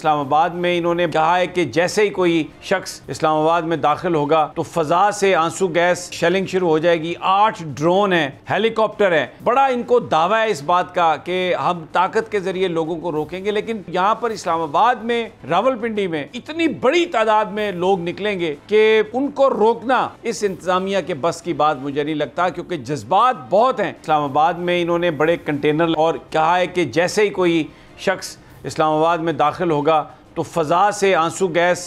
इस्लामाबाद में इन्होंने कहा है कि जैसे ही कोई शख्स इस्लामाबाद में दाखिल होगा तो फजा से आंसू गैस शेलिंग शुरू हो जाएगी। 8 ड्रोन है, हेलीकॉप्टर है। बड़ा इनको दावा है इस बात का कि हम ताकत के जरिए लोगों को रोकेंगे। लेकिन यहाँ पर इस्लामाबाद में, रावलपिंडी में इतनी बड़ी तादाद में लोग निकलेंगे कि उनको रोकना इस इंतजामिया के बस की बात मुझे नहीं लगता, क्योंकि जज्बात बहुत हैं। इस्लामाबाद में इन्होंने बड़े कंटेनर और कहा है कि जैसे ही कोई शख्स इस्लामाबाद में दाखिल होगा तो फ़ज़ा से आंसू गैस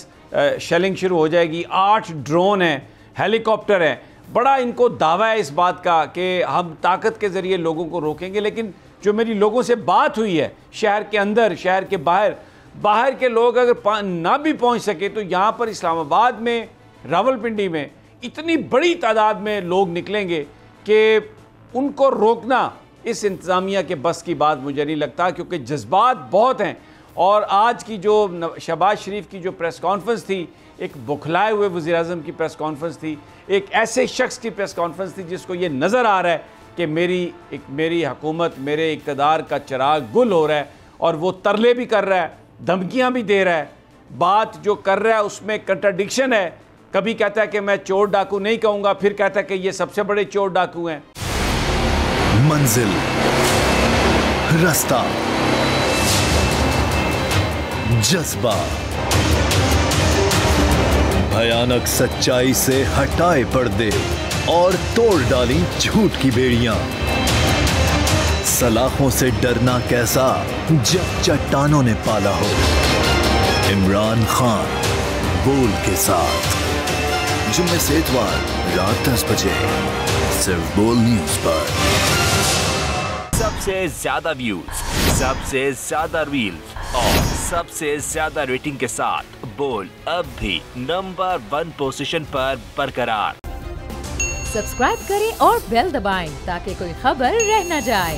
शेलिंग शुरू हो जाएगी। 8 ड्रोन है, हेलीकॉप्टर है। बड़ा इनको दावा है इस बात का कि हम ताकत के ज़रिए लोगों को रोकेंगे। लेकिन जो मेरी लोगों से बात हुई है, शहर के अंदर, शहर के बाहर के लोग अगर ना भी पहुंच सके तो यहाँ पर इस्लामाबाद में, रावलपिंडी में इतनी बड़ी तादाद में लोग निकलेंगे कि उनको रोकना इस इंतज़ामिया के बस की बात मुझे नहीं लगता, क्योंकि जज्बात बहुत हैं। और आज की जो शहबाज शरीफ की जो प्रेस कॉन्फ्रेंस थी, एक बुखलाए हुए वज़ीर-ए-आज़म की प्रेस कॉन्फ्रेंस थी, एक ऐसे शख्स की प्रेस कॉन्फ्रेंस थी जिसको ये नज़र आ रहा है कि मेरी हुकूमत, मेरे इक़्तिदार का चिराग गुल हो रहा है। और वो तरले भी कर रहा है, धमकियाँ भी दे रहा है। बात जो कर रहा है उसमें कंट्राडिक्शन है। कभी कहता है कि मैं चोर डाकू नहीं कहूँगा, फिर कहता है कि ये सबसे बड़े चोर डाकू हैं। मंजिल, रास्ता, जज्बा, भयानक सच्चाई से हटाए पर्दे और तोड़ डाली झूठ की बेड़ियां। सलाखों से डरना कैसा जब चट्टानों ने पाला हो। इमरान खान बोल के साथ जुम्मे से इतवार रात 10 बजे सिर्फ बोल न्यूज पर। सबसे ज्यादा व्यूज, सबसे ज्यादा रील्स और सबसे ज्यादा रेटिंग के साथ बोल अब भी नंबर 1 पोजीशन पर बरकरार। सब्सक्राइब करें और बेल दबाएं ताकि कोई खबर रह न जाए।